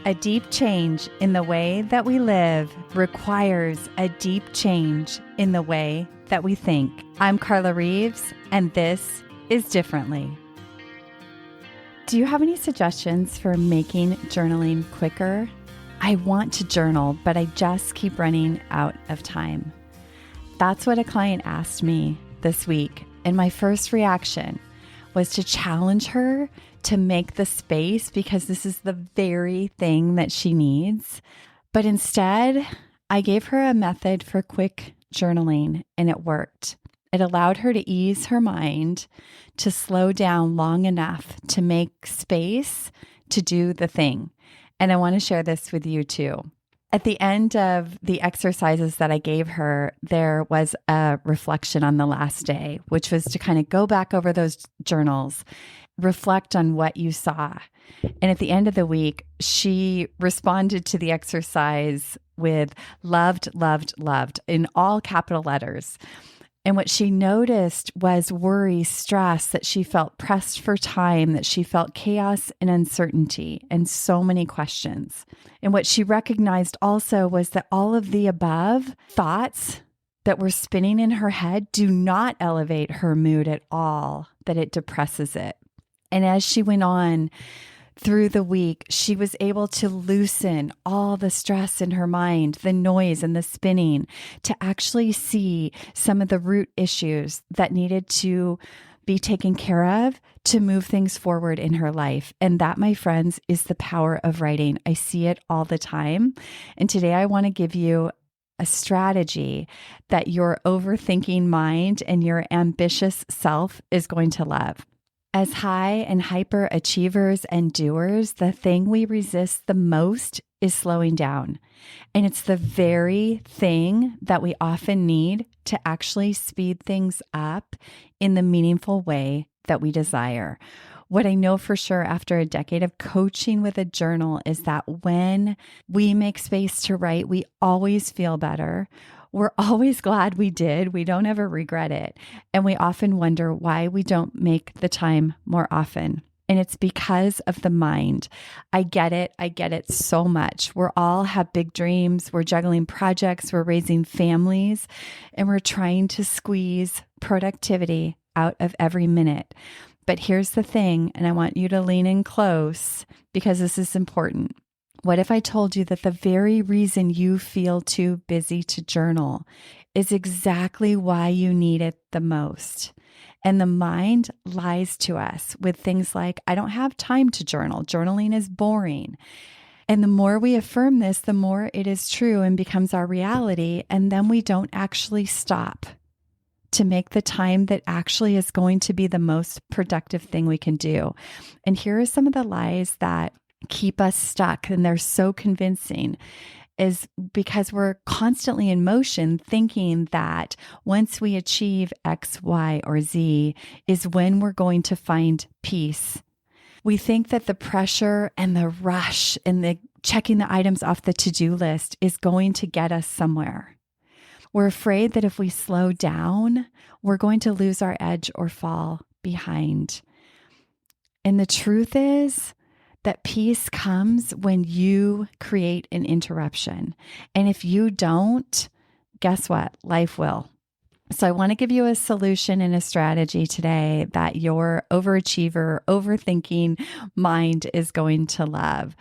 A deep change in the way that we live requires a deep change in the way that we think. I'm Carla Reeves, and this is Differently. Do you have any suggestions for making journaling quicker? I want to journal, but I just keep running out of time. That's what a client asked me this week, and my first reaction was to challenge her to make the space because this is the very thing that she needs. But instead, I gave her a method for quick journaling, and it worked. It allowed her to ease her mind, to slow down long enough to make space to do the thing. And I want to share this with you too. At the end of the exercises that I gave her, there was a reflection on the last day, which was to kind of go back over those journals, reflect on what you saw. And at the end of the week, she responded to the exercise with loved, loved, loved in all capital letters. And what she noticed was worry, stress, that she felt pressed for time, that she felt chaos and uncertainty, and so many questions. And what she recognized also was that all of the above thoughts that were spinning in her head do not elevate her mood at all, that it depresses it. And as she went on through the week, she was able to loosen all the stress in her mind, the noise and the spinning, to actually see some of the root issues that needed to be taken care of to move things forward in her life. And that, my friends, is the power of writing. I see it all the time. And today I want to give you a strategy that your overthinking mind and your ambitious self is going to love. As high and hyper achievers and doers, the thing we resist the most is slowing down. And it's the very thing that we often need to actually speed things up in the meaningful way that we desire. What I know for sure after a decade of coaching with a journal is that when we make space to write, we always feel better. We're always glad we did. We don't ever regret it. And we often wonder why we don't make the time more often. And it's because of the mind. I get it. I get it so much. We're all have big dreams. We're juggling projects. We're raising families. And we're trying to squeeze productivity out of every minute. But here's the thing, and I want you to lean in close because this is important. What if I told you that the very reason you feel too busy to journal is exactly why you need it the most? And the mind lies to us with things like, I don't have time to journal. Journaling is boring. And the more we affirm this, the more it is true and becomes our reality. And then we don't actually stop to make the time that actually is going to be the most productive thing we can do. And here are some of the lies that keep us stuck, and they're so convincing, is because we're constantly in motion thinking that once we achieve X, Y, or Z is when we're going to find peace. We think that the pressure and the rush and the checking the items off the to-do list is going to get us somewhere. We're afraid that if we slow down, we're going to lose our edge or fall behind. And the truth is, that peace comes when you create an interruption. And if you don't, guess what? Life will. So I want to give you a solution and a strategy today that your overachiever, overthinking mind is going to love.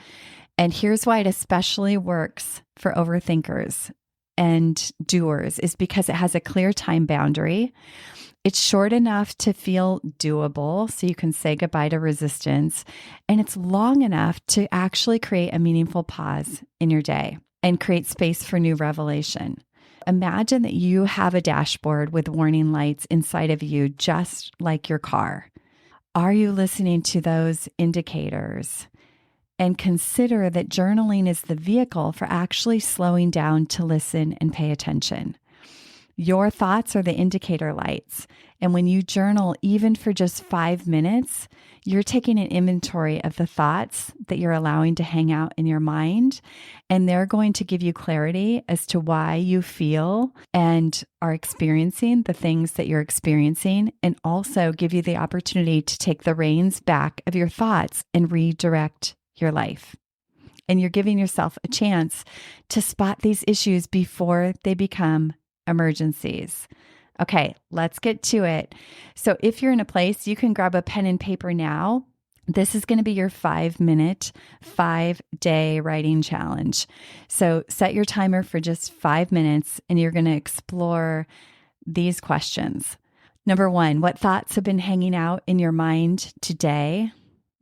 And here's why it especially works for overthinkers and doers is because it has a clear time boundary. It's short enough to feel doable, so you can say goodbye to resistance, and it's long enough to actually create a meaningful pause in your day and create space for new revelation. Imagine that you have a dashboard with warning lights inside of you, just like your car. Are you listening to those indicators? And consider that journaling is the vehicle for actually slowing down to listen and pay attention. Your thoughts are the indicator lights. And when you journal, even for just 5 minutes, you're taking an inventory of the thoughts that you're allowing to hang out in your mind. And they're going to give you clarity as to why you feel and are experiencing the things that you're experiencing, and also give you the opportunity to take the reins back of your thoughts and redirect your life. and you're giving yourself a chance to spot these issues before they become emergencies. Okay, let's get to it. So if you're in a place, you can grab a pen and paper now. This is going to be your 5-minute, 5-day writing challenge. So set your timer for just 5 minutes and you're going to explore these questions. Number 1, what thoughts have been hanging out in your mind today?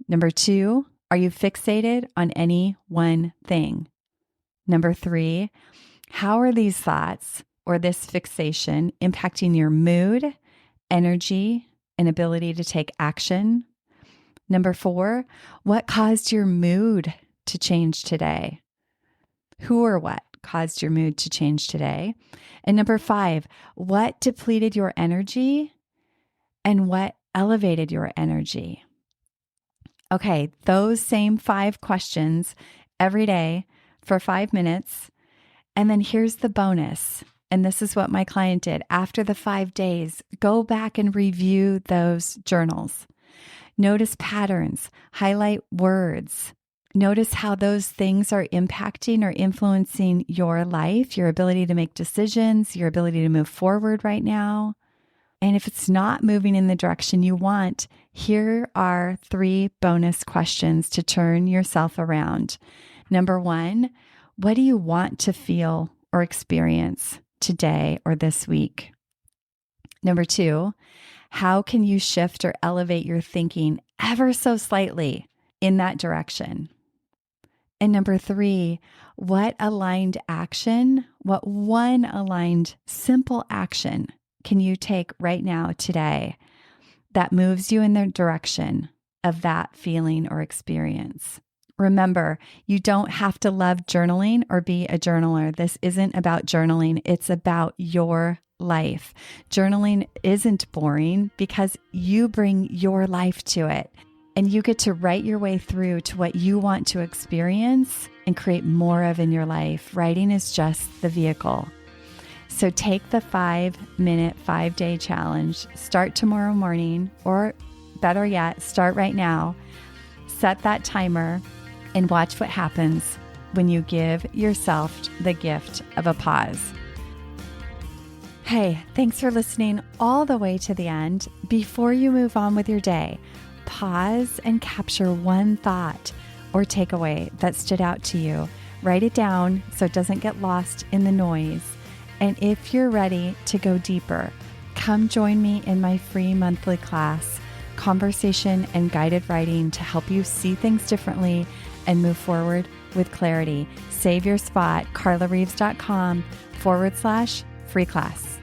Number 2, are you fixated on any one thing? Number 3, how are these thoughts or this fixation impacting your mood, energy, and ability to take action? Number 4, what caused your mood to change today? Who or what caused your mood to change today? And number 5, what depleted your energy and what elevated your energy? Okay, those same 5 questions every day for 5 minutes. And then here's the bonus. And this is what my client did. After the 5 days, go back and review those journals. Notice patterns, highlight words. Notice how those things are impacting or influencing your life, your ability to make decisions, your ability to move forward right now. And if it's not moving in the direction you want, here are 3 bonus questions to turn yourself around. Number 1, what do you want to feel or experience today or this week? Number 2, how can you shift or elevate your thinking ever so slightly in that direction? And number 3, what aligned action, what one aligned simple action can you take right now today that moves you in the direction of that feeling or experience? Remember, you don't have to love journaling or be a journaler. This isn't about journaling. It's about your life. Journaling isn't boring because you bring your life to it and you get to write your way through to what you want to experience and create more of in your life. Writing is just the vehicle. So take the 5-minute, 5-day challenge. Start tomorrow morning, or better yet, start right now. Set that timer and watch what happens when you give yourself the gift of a pause. Hey, thanks for listening all the way to the end. Before you move on with your day, pause and capture one thought or takeaway that stood out to you. Write it down so it doesn't get lost in the noise. And if you're ready to go deeper, come join me in my free monthly class, Conversation and Guided Writing, to help you see things differently and move forward with clarity. Save your spot, carlareeves.com/free class.